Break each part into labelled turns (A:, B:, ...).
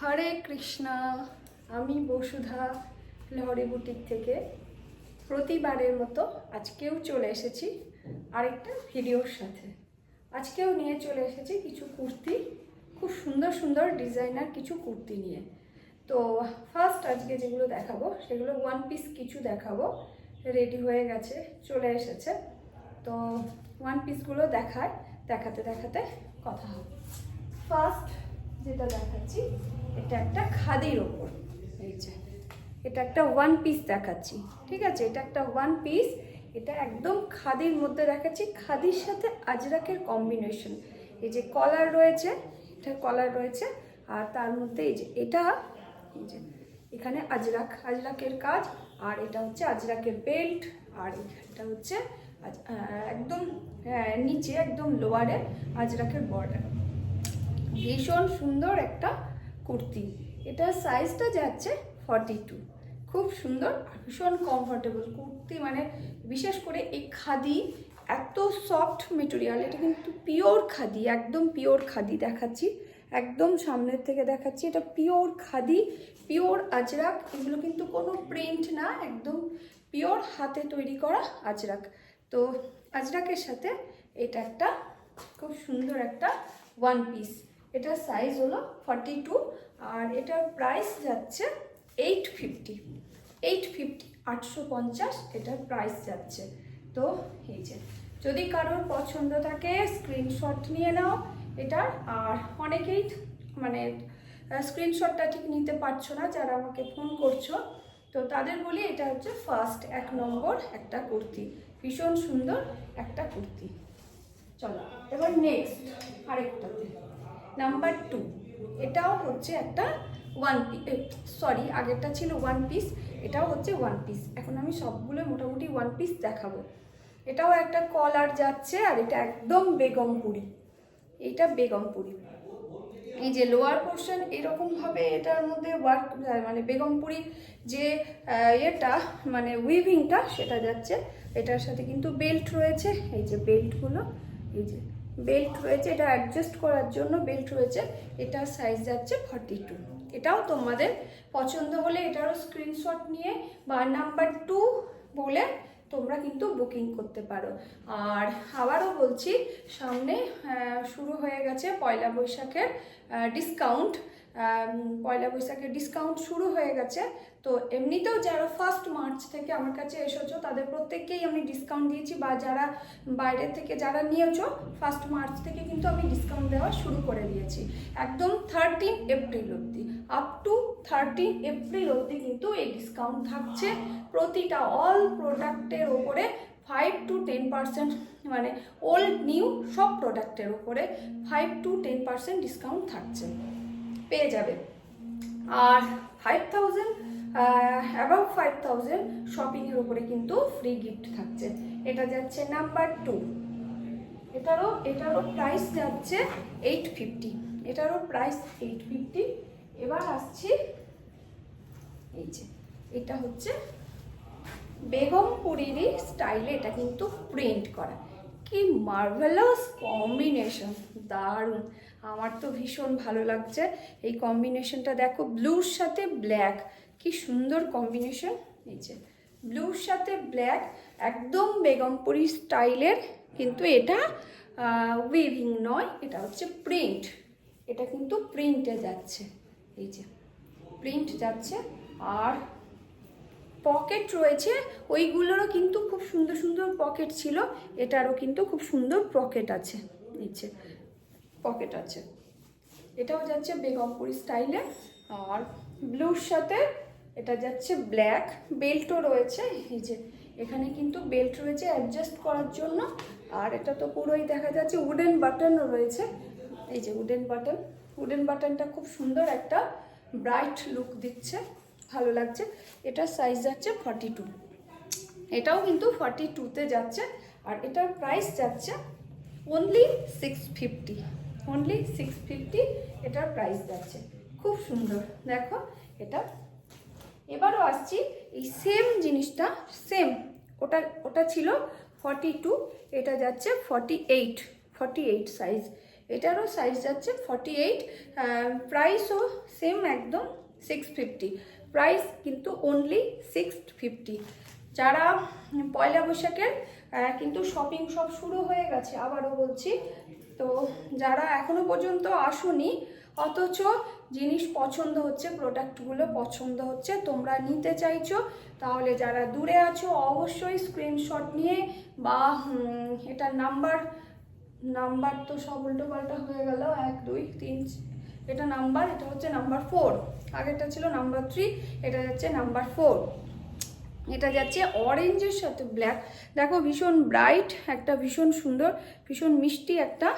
A: হরে কৃষ্ণা। আমি বসুধা লহরি বুটিক থেকে প্রতিবারের মতো আজকেও চলে এসেছি আরেকটা ভিডিওর সাথে। আজকেও নিয়ে চলে এসেছি কিছু কুর্তি, খুব সুন্দর সুন্দর ডিজাইনার কিছু কুর্তি নিয়ে। তো ফার্স্ট আজকে যেগুলো দেখাবো সেগুলো ওয়ান পিস কিছু দেখাবো, রেডি হয়ে গেছে, চলে এসেছে। তো ওয়ান পিসগুলো দেখাতে দেখাতে কথা হবে। ফার্স্ট যেটা দেখাচ্ছি এটা একটা খাদির ওপর, এই যে এটা একটা ওয়ান পিস দেখাচ্ছি, ঠিক আছে? এটা একটা ওয়ান পিস, এটা একদম খাদির মধ্যে দেখাচ্ছি, খাদির সাথে আজরাকের কম্বিনেশন। এই যে কলার রয়েছে, এটা কলার রয়েছে, আর তার মধ্যে এই যে এটা, এই যে এখানে আজরাকের কাজ, আর এটা হচ্ছে আজরাকের বেল্ট, আর এটা হচ্ছে একদম নিচে একদম লোয়ারে আজরাকের বর্ডার। ভীষণ সুন্দর একটা কুর্তি। এটার সাইজটা যাচ্ছে 42, খুব সুন্দর, ভীষণ কমফোর্টেবল কুর্তি। মানে বিশেষ করে এই খাদি এত সফট মেটেরিয়াল, এটা কিন্তু পিওর খাদি, একদম পিওর খাদি দেখাচ্ছি, একদম সামনের থেকে দেখাচ্ছি। এটা পিওর খাদি, পিওর আজরাক, এগুলো কিন্তু কোনো প্রিন্ট না, একদম পিওর হাতে তৈরি করা আজরাক। তো আজরাকের সাথে এটা একটা খুব সুন্দর একটা ওয়ান পিস। এটার সাইজ হলো 42, আর এটার প্রাইস যাচ্ছে 850, 850 এটার প্রাইস যাচ্ছে। তো এই যে যদি কারোর পছন্দ থাকে স্ক্রিনশট নিয়ে নাও এটার। আর অনেকেই মানে স্ক্রিনশটটা ঠিক নিতে পারছো না, যারা আমাকে ফোন করছো, তো তাদের বলি এটা হচ্ছে ফার্স্ট 1 নম্বর একটা কুর্তি, ভীষণ সুন্দর একটা কুর্তি। চলো এবার নেক্সট আরেকটাতে, নাম্বার 2। এটাও হচ্ছে একটা ওয়ান পিস, সরি আগেরটা ছিল ওয়ান পিস, এটাও হচ্ছে ওয়ান পিস। এখন আমি সবগুলো মোটামুটি ওয়ান পিস দেখাবো। এটাও একটা কলার যাচ্ছে, আর এটা একদম বেগমপুরি, এইটা বেগমপুরি। এই যে লোয়ার পোর্শন এরকমভাবে এটার মধ্যে ওয়ার্ক, মানে বেগমপুরি যে এটা মানে উইভিংটা সেটা যাচ্ছে। এটার সাথে কিন্তু বেল্ট রয়েছে, এই যে বেল্টগুলো, এই যে বেল্ট রয়েছে, এটা অ্যাডজাস্ট করার জন্য বেল্ট রয়েছে। এটার সাইজ যাচ্ছে 42। এটাও তোমাদের পছন্দ হলে এটারও স্ক্রিনশট নিয়ে বা নাম্বার 2 বলে তোমরা কিন্তু বুকিং করতে পারো। আর আবারও বলছি, সামনে শুরু হয়ে গেছে পয়লা বৈশাখের ডিসকাউন্ট, পয়লা বৈশাখের ডিসকাউন্ট শুরু হয়ে গেছে। তো এমনিতেও যারা 1 মার্চ থেকে আমার কাছে এসেছো তাদের প্রত্যেককেই আমি ডিসকাউন্ট দিয়েছি, বা যারা বাইরে থেকে যারা নিয়েছো 1 মার্চ থেকে কিন্তু আমি ডিসকাউন্ট দেওয়া শুরু করে দিয়েছি, একদম 13 এপ্রিল অবধি, আপ টু 13 এপ্রিল অবধি কিন্তু এই ডিসকাউন্ট থাকছে। প্রতিটা অল প্রোডাক্টের ওপরে 5 to 10%, মানে ওল্ড নিউ সব প্রোডাক্টের ওপরে 5 to 10% ডিসকাউন্ট থাকছে, পেয়ে যাবে। আর 5000 অ্যাবাভ 5000 শপিংয়ের উপরে কিন্তু ফ্রি গিফট থাকছে। এটা যাচ্ছে নাম্বার 2। এটারও প্রাইস যাচ্ছে 850, এটারও প্রাইস 850। এবার আসছি, এই যে এটা হচ্ছে বেগমপুরিরই স্টাইলে, এটা কিন্তু প্রিন্ট করা, কি মার্ভেলাস কম্বিনেশন, দারুণ, আমার তো ভীষণ ভালো লাগছে এই কম্বিনেশনটা। দেখো ব্লুর সাথে ব্ল্যাক, কি সুন্দর কম্বিনেশন, এই যে ব্লুর সাথে ব্ল্যাক, একদম বেগমপুরি স্টাইলের। কিন্তু এটা উইভিং নয়, এটা হচ্ছে প্রিন্ট, এটা কিন্তু প্রিন্টে যাচ্ছে, এই যে প্রিন্ট যাচ্ছে। আর পকেট রয়েছে, ওইগুলোরও কিন্তু খুব সুন্দর সুন্দর পকেট ছিল, এটারও কিন্তু খুব সুন্দর পকেট আছে, নিচে পকেট আছে। এটাও যাচ্ছে বেগমপুরি স্টাইলে, আর ব্লুর সাথে এটা যাচ্ছে ব্ল্যাক, বেল্টও রয়েছে, এই যে এখানে কিন্তু বেল্ট রয়েছে অ্যাডজাস্ট করার জন্য। আর এটা তো পুরোই দেখা যাচ্ছে উডেন বাটনও রয়েছে, এই যে উডেন বাটনটা খুব সুন্দর একটা ব্রাইট লুক দিচ্ছে, ভালো লাগছে। এটার সাইজ যাচ্ছে 42, এটাও কিন্তু 42তে যাচ্ছে। আর এটার প্রাইস যাচ্ছে অনলি 650, অনলি 650 এটার প্রাইস যাচ্ছে, খুব সুন্দর দেখো এটা। এবারও আসছি এই সেম জিনিসটা, সেম ওটা ছিল 42, এটা যাচ্ছে 48 সাইজ। এটারও সাইজ যাচ্ছে 48, প্রাইসও সেম একদম 650, প্রাইস কিন্তু অনলি 650। যারা পয়লা বৈশাখের কিন্তু শপিং সব শুরু হয়ে গেছে, আবারও বলছি, তো যারা এখনো পর্যন্ত আসুনি অথচ জিনিস পছন্দ হচ্ছে, প্রোডাক্টগুলো পছন্দ হচ্ছে, তোমরা নিতে চাইছো, তাহলে যারা দূরে আছো অবশ্যই স্ক্রিনশট নিয়ে বা এটার নাম্বার তো সব উল্টো পাল্টা হয়ে গেল, 1 2 3, এটা নাম্বার, এটা হচ্ছে নাম্বার 4, আগেরটা ছিল নাম্বার 3, এটা যাচ্ছে নাম্বার 4। এটা যাচ্ছে অরেঞ্জের সাথে ব্ল্যাক, দেখো ভীষণ ব্রাইট একটা, ভীষণ সুন্দর, ভীষণ মিষ্টি একটা,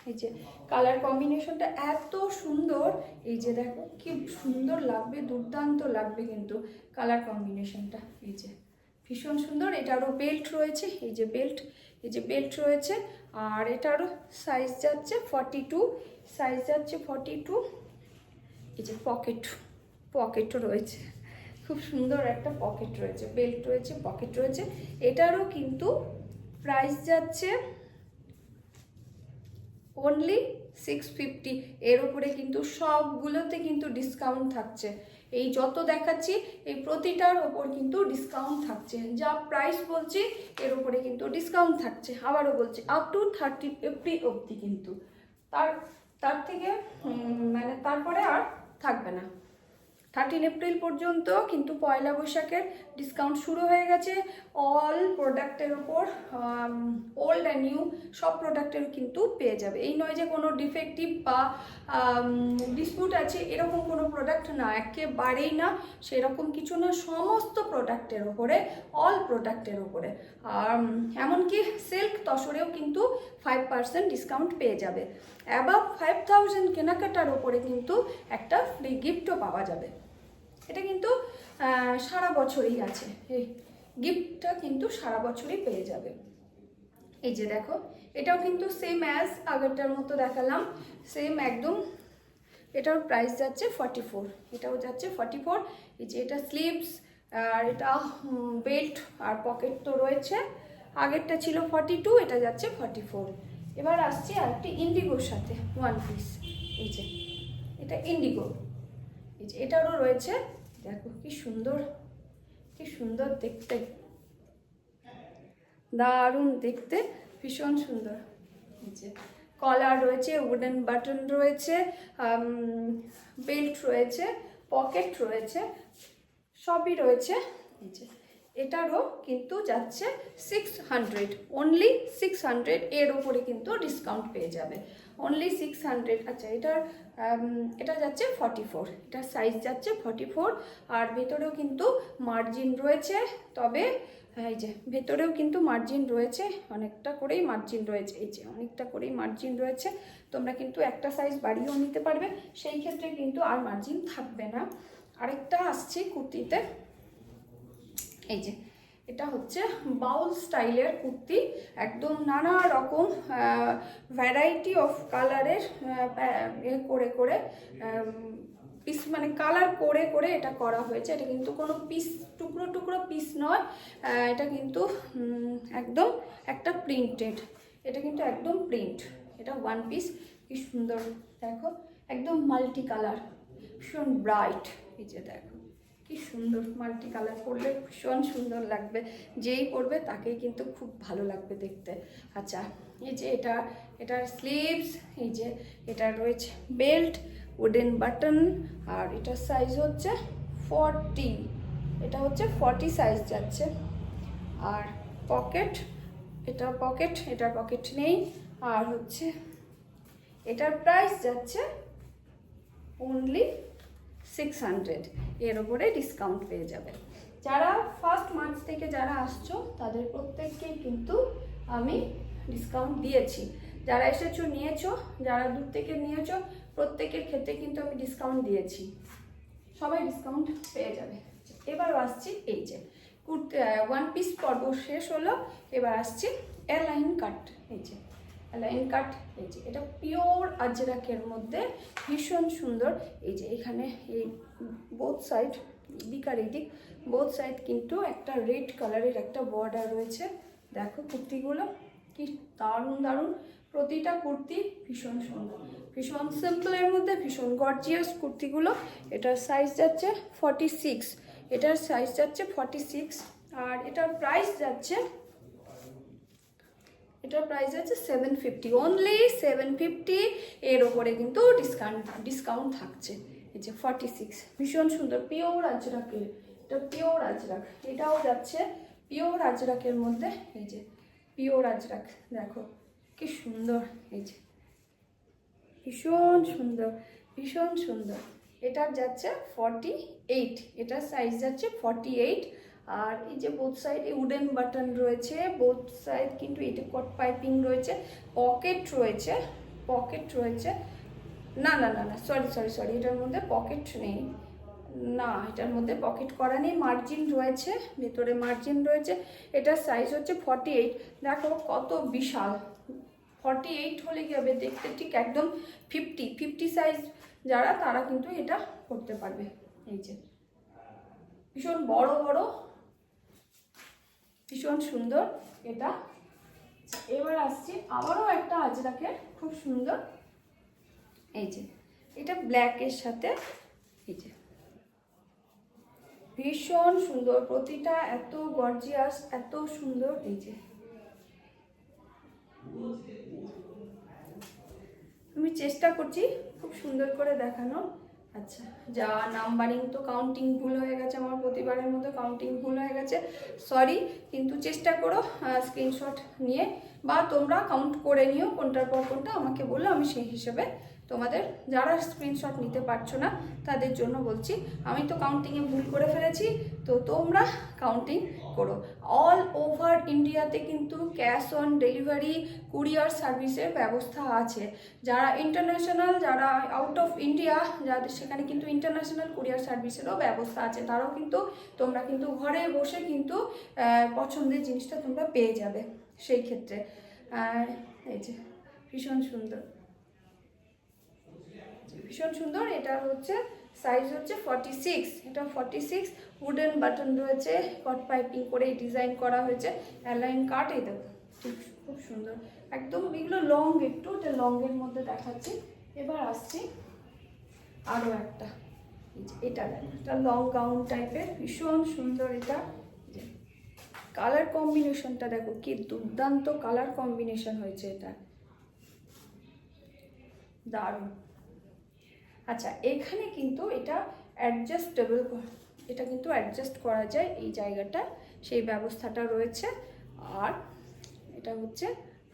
A: এই যে কালার কম্বিনেশনটা এত সুন্দর, এই যে দেখো কি সুন্দর লাগবে, দুর্দান্ত লাগবে কিন্তু কালার কম্বিনেশনটা, এই যে ভীষণ সুন্দর। এটারও বেল্ট রয়েছে, এই যে বেল্ট রয়েছে, আর এটারও সাইজ যাচ্ছে 42, সাইজ যাচ্ছে 42। এই যে পকেটও রয়েছে, খুব সুন্দর একটা পকেট রয়েছে, বেল্ট রয়েছে, পকেট রয়েছে। এটারও কিন্তু প্রাইস যাচ্ছে অনলি 650। এর উপরে কিন্তু সবগুলোতে কিন্তু ডিসকাউন্ট থাকছে, এই যত দেখাচ্ছি এই প্রতিটার ওপর কিন্তু ডিসকাউন্ট থাকছে, যা প্রাইস বলছি এর উপরে কিন্তু ডিসকাউন্ট থাকছে। আবারও বলছি আপ টু 30 এপ্রিল অবধি, কিন্তু তার থেকে মানে তারপরে আর থাকবে না। 13 এপ্রিল পর্যন্ত কিন্তু পয়লা বৈশাখের ডিসকাউন্ট শুরু হয়ে গেছে অল প্রোডাক্টের ওপর, ওল্ড অ্যান্ড নিউ সব প্রোডাক্টের কিন্তু পেয়ে যাবে। এই নয় যে কোনো ডিফেক্টিভ বা ডিসপিউট আছে এরকম কোনো প্রোডাক্ট না, একেবারেই না, সেরকম কিছু না, সমস্ত প্রোডাক্টের ওপরে, অল প্রোডাক্টের ওপরে। আর এমনকি সিল্ক তসরেও কিন্তু 5% ডিসকাউন্ট পেয়ে যাবে। অ্যাবাভ 5000 কেনাকাটার ওপরে কিন্তু একটা ফ্রি গিফটও পাওয়া যাবে। এটা কিন্তু সারা বছরই আছে, এই গিফটটা কিন্তু সারা বছরই পেয়ে যাবে। এই যে দেখো এটাও কিন্তু সেম অ্যাজ আগেরটার মতো দেখালাম, সেম একদম। এটার প্রাইস যাচ্ছে 44, এটাও যাচ্ছে 44। এই যে এটা স্লিভস, আর এটা বেল্ট আর পকেট তো রয়েছে, আগেরটা ছিল 42, এটা যাচ্ছে 44। এবার আসছি আরেকটি ইন্ডিগোর সাথে ওয়ান পিস, এই যে এটা ইন্ডিগো, এই যে এটারও রয়েছে, দেখো কি সুন্দর দেখতে, দারুণ দেখতে, ভীষণ সুন্দর। এই যে কলার রয়েছে, উডেন বাটন রয়েছে, বেল্ট রয়েছে, পকেট রয়েছে, সবই রয়েছে। এই যে এটারও কিন্তু যাচ্ছে 600, অনলি 600, এর ওপরে কিন্তু ডিসকাউন্ট পেয়ে যাবে, অনলি 600। আচ্ছা এটা যাচ্ছে 44, এটার সাইজ যাচ্ছে 44, আর ভেতরেও কিন্তু মার্জিন রয়েছে, তবে এই যে ভেতরেও কিন্তু মার্জিন রয়েছে, অনেকটা করেই মার্জিন রয়েছে, এই যে অনেকটা করেই মার্জিন রয়েছে। তোমরা কিন্তু একটা সাইজ বাড়িয়েও নিতে পারবে, সেই ক্ষেত্রে কিন্তু আর মার্জিন থাকবে না। আরেকটা আসছে কুর্তিতে, এই যে এটা হচ্ছে বাউল স্টাইলের কুর্তি, একদম নানা রকম ভ্যারাইটি অফ কালারের করে পিস, মানে কালার করে এটা করা হয়েছে। এটা কিন্তু কোনো পিস টুকরো পিস নয়, এটা কিন্তু একদম একটা প্রিন্টেড, এটা কিন্তু একদম প্রিন্ট, এটা ওয়ান পিস। কি সুন্দর দেখো, একদম মাল্টি কালার, ভীষণ ব্রাইট। এই যে দেখো কি সুন্দর, মাল্টি কালার করলে ভীষণ সুন্দর লাগবে, যেই পরবে তাকেই কিন্তু খুব ভালো লাগবে দেখতে। আচ্ছা এই যে এটার স্লিভস, এই যে এটা রয়েছে বেল্ট, উডেন বাটন, আর এটার সাইজ হচ্ছে 40, এটা হচ্ছে 40 সাইজ যাচ্ছে। আর পকেট, এটার পকেট নেই। আর হচ্ছে এটার প্রাইস যাচ্ছে অনলি 600, এর ওপরে ডিসকাউন্ট পেয়ে যাবে। যারা 1 মার্চ থেকে যারা আসছো তাদের প্রত্যেককেই কিন্তু আমি ডিসকাউন্ট দিয়েছি, যারা এসেছো নিয়েছো, যারা দূর থেকে নিয়েছো প্রত্যেকের ক্ষেত্রে কিন্তু আমি ডিসকাউন্ট দিয়েছি, সবাই ডিসকাউন্ট পেয়ে যাবে। এবার আসছি এই যে কুর্তি ওয়ান পিস পর্ব শেষ হলো, এবার আসছি এলাইন কাট। এই যে লাইন কাট, এই যে এটা পিওর আজরাকের মধ্যে ভীষণ সুন্দর। এই যে এখানে এই বোথ সাইড, দিকার এদিক বোথ সাইড কিন্তু একটা রেড কালারের একটা বর্ডার রয়েছে। দেখো কুর্তিগুলো কি দারুণ প্রতিটা কুর্তি ভীষণ সুন্দর, ভীষণ সিম্পলের মধ্যে ভীষণ গর্জিয়াস কুর্তিগুলো। এটার সাইজ যাচ্ছে 46, এটার সাইজ যাচ্ছে 46, আর এটার প্রাইস যাচ্ছে 750, অনলি 750। এর ওপরে কিন্তু ডিসকাউন্ট থাকছে। এই যে 46, ভীষণ সুন্দর, পিওর আজরাকের, এটা পিওর আজরাক। এটাও যাচ্ছে পিওর আজরাকের মধ্যে। এই যে পিওর আজরাক, দেখো কি সুন্দর, এই যে ভীষণ সুন্দর, ভীষণ সুন্দর। এটার যাচ্ছে 48, এটার সাইজ যাচ্ছে 48। আর এই যে বোথ সাইড উডেন বাটন রয়েছে, বোথ সাইড কিন্তু এটা কট পাইপিং রয়েছে, পকেট রয়েছে, পকেট রয়েছে। না না না না, সরি, এটার মধ্যে পকেট নেই, না এটার মধ্যে পকেট করা নেই, মার্জিন রয়েছে, ভেতরে মার্জিন রয়েছে। এটার সাইজ হচ্ছে 48। দেখো কত বিশাল, 48 হলে কি হবে, দেখতে ঠিক একদম 50 সাইজ যারা, তারা কিন্তু এটা করতে পারবে। এই যে ভীষণ বড় বড়, ভীষণ সুন্দর এটা। এবার আসছি আবারও একটা আজরাকের, খুব সুন্দর। এই যে এটা ব্ল্যাকের সাথে, এই যে ভীষণ সুন্দর, প্রতিটা এত গর্জিয়াস, এত সুন্দর। এই যে আমি চেষ্টা করছি খুব সুন্দর করে দেখানো। আচ্ছা, যা নাম্বারিং তো কাউন্টিং ভুল হয়ে গেছে, আমার প্রতিবারের মতো কাউন্টিং ভুল হয়ে গেছে, সরি। কিন্তু চেষ্টা করো স্ক্রিনশট নিয়ে, বা তোমরা কাউন্ট করে নিও কোনটার পর কোনটা, আমাকে বললো, আমি সেই হিসেবে তোমাদের, যারা স্ক্রিনশট নিতে পারছো না তাদের জন্য বলছি। আমি তো কাউন্টিংয়ে ভুল করে ফেলেছি, তো তোমরা কাউন্টিং করো। অল ওভার ইন্ডিয়াতে কিন্তু ক্যাশ অন ডেলিভারি কুরিয়ার সার্ভিসের ব্যবস্থা আছে। যারা ইন্টারন্যাশনাল, যারা আউট অফ ইন্ডিয়া, যাদের সেখানে কিন্তু ইন্টারন্যাশনাল কুরিয়ার সার্ভিসেরও ব্যবস্থা আছে। তারাও কিন্তু, তোমরা কিন্তু ঘরে বসে কিন্তু পছন্দের জিনিসটা তোমরা পেয়ে যাবে সেই ক্ষেত্রে। এই যে ভীষণ সুন্দর, ভীষণ সুন্দর। এটা হচ্ছে সাইজ হচ্ছে 46, এটা 46, উডেন বাটন রয়েছে, কট পাইপিং করে ডিজাইন করা হয়েছে, অ্যালাইন কাট। এই দেখো খুব সুন্দর একদম, এগুলো লং, একটু এটা লংয়ের মধ্যে দেখাচ্ছি। এবার আসছি আরও একটা, এটা দেখো, এটা লং গাউন টাইপের, ভীষণ সুন্দর। এটা কালার কম্বিনেশনটা দেখো কি দুর্দান্ত কালার কম্বিনেশন হয়েছে, এটা দারুণ। আচ্ছা, এখানে কিন্তু এটা অ্যাডজাস্টেবল, এটা কিন্তু অ্যাডজাস্ট করা যায় এই জায়গাটা, সেই ব্যবস্থাটা রয়েছে। আর এটা হচ্ছে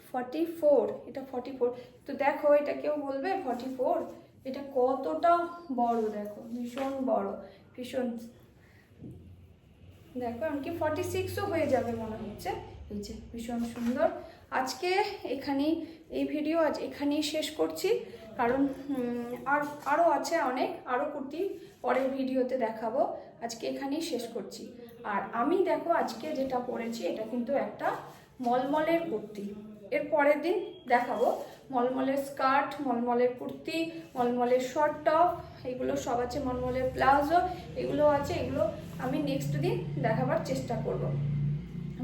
A: 44, এটা 44। তো দেখো এটা কেউ বলবে 44, এটা কতটা বড়, দেখো ভীষণ বড়, ভীষণ, দেখো এমনকি 46ও হয়ে যাবে মনে হচ্ছে। এই যে ভীষণ সুন্দর। আজকে এখানেই এই ভিডিও আজ এখানেই শেষ করছি, কারণ আরও আছে অনেক, আরও কুর্তি পরের ভিডিওতে দেখাবো। আজকে এখানেই শেষ করছি। আর আমি দেখো আজকে যেটা পরেছি, এটা কিন্তু একটা মলমলের কুর্তি, এর পরের দিন দেখাবো মলমলের স্কার্ট, মলমলের কুর্তি, মলমলের শর্ট টপ, এগুলো সব আছে, মলমলের প্লাজো, এগুলো আছে। এগুলো আমি নেক্সট দিন দেখাবার চেষ্টা করব,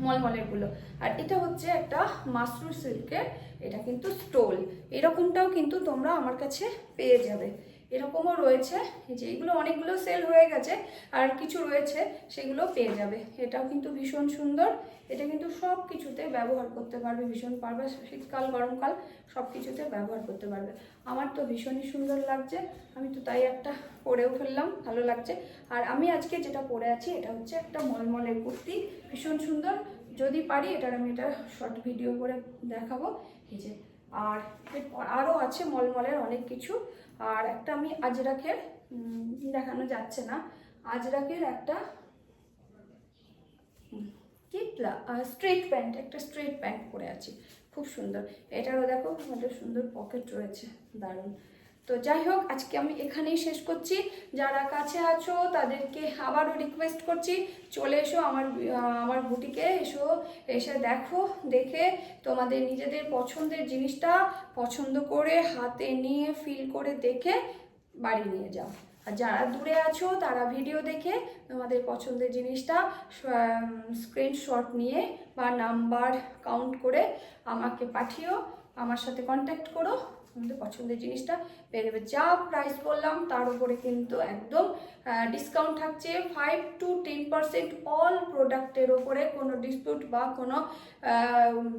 A: মলমলেরগুলো। আর এটা হচ্ছে একটা মাশরু সিল্কের, এটা কিন্তু স্টোল, এরকমটাও কিন্তু তোমরা আমার কাছে পেয়ে যাবে, এরকমও রয়েছে। যে এগুলো অনেকগুলো সেল হয়ে গেছে, আর কিছু রয়েছে, সেগুলো পেয়ে যাবে। এটাও কিন্তু ভীষণ সুন্দর, এটা কিন্তু সব কিছুতে ব্যবহার করতে পারবে, ভীষণ পারবে, শীতকাল গরমকাল সব কিছুতে ব্যবহার করতে পারবে। আমার তো ভীষণই সুন্দর লাগছে, আমি তো তাই একটা পরেও ফেললাম, ভালো লাগছে। আর আমি আজকে যেটা পরে আছি, এটা হচ্ছে একটা মলমলের কুর্তি, ভীষণ সুন্দর। যদি পারি এটার আমি এটা শর্ট ভিডিও করে দেখাবো। এই যে, আর আরও আছে মলমলের অনেক কিছু। আর একটা আমি আজরাকের, দেখানো যাচ্ছে না, আজরাকের একটা কি স্ট্রেট প্যান্ট, একটা স্ট্রেট প্যান্ট পরে আছি, খুব সুন্দর। এটারও দেখো একটা সুন্দর পকেট রয়েছে, দারুণ। তো যাই হোক, আজকে আমি এখানেই শেষ করছি। যারা কাছে আছো তাদেরকে আবারও রিকোয়েস্ট করছি, চলে এসো আমার বুটিকে, এসে দেখো, দেখে তোমাদের নিজেদের পছন্দের জিনিসটা পছন্দ করে হাতে নিয়ে ফিল করে দেখে বাড়ি নিয়ে যাও। আর যারা দূরে আছো তারা ভিডিও দেখে তোমাদের পছন্দের জিনিসটা স্ক্রিনশট নিয়ে বা নাম্বার কাউন্ট করে আমাকে পাঠিও, আমার সাথে কন্ট্যাক্ট করো, আমাদের পছন্দের জিনিসটা পেয়ে যাবে। যা প্রাইস বললাম তার উপরে কিন্তু একদম ডিসকাউন্ট থাকছে 5 to 10% অল প্রোডাক্টের ওপরে। কোনো ডিসপিউট বা কোনো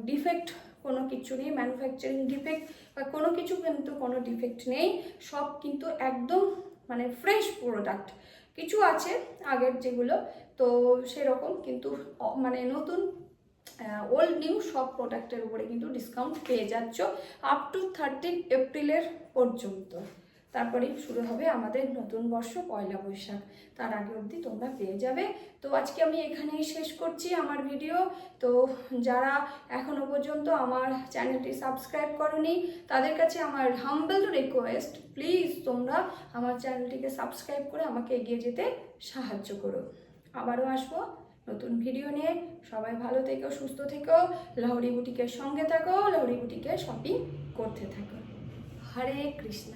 A: ডিফেক্ট কোনো কিছু নেই, ম্যানুফ্যাকচারিং ডিফেক্ট বা কোনো কিছু কিন্তু কোনো ডিফেক্ট নেই, সব কিন্তু একদম মানে ফ্রেশ প্রোডাক্ট। কিছু আছে আগের যেগুলো, তো সেরকম কিন্তু মানে নতুন ওল্ড নিউ সব প্রোডাক্টের উপরে কিন্তু ডিসকাউন্ট পেয়ে যাচ্ছ আপ টু 13 এপ্রিলের পর্যন্ত। তারপরেই শুরু হবে আমাদের নতুন বর্ষ, পয়লা বৈশাখ, তার আগে অবধি তোমরা পেয়ে যাবে। তো আজকে আমি এখানেই শেষ করছি আমার ভিডিও। তো যারা এখনো পর্যন্ত আমার চ্যানেলটি সাবস্ক্রাইব করোনি তাদের কাছে আমার হাম্বল রিকোয়েস্ট, প্লিজ তোমরা আমার চ্যানেলটিকে সাবস্ক্রাইব করে আমাকে এগিয়ে যেতে সাহায্য করো। আবারও আসবো নতুন ভিডিও নিয়ে। সবাই ভালো থেকো, সুস্থ থেকো, লাহোরি বুটিকের সঙ্গে থাকো, লাহোরি বুটিকে শপিং করতে থাকো। হরে কৃষ্ণ।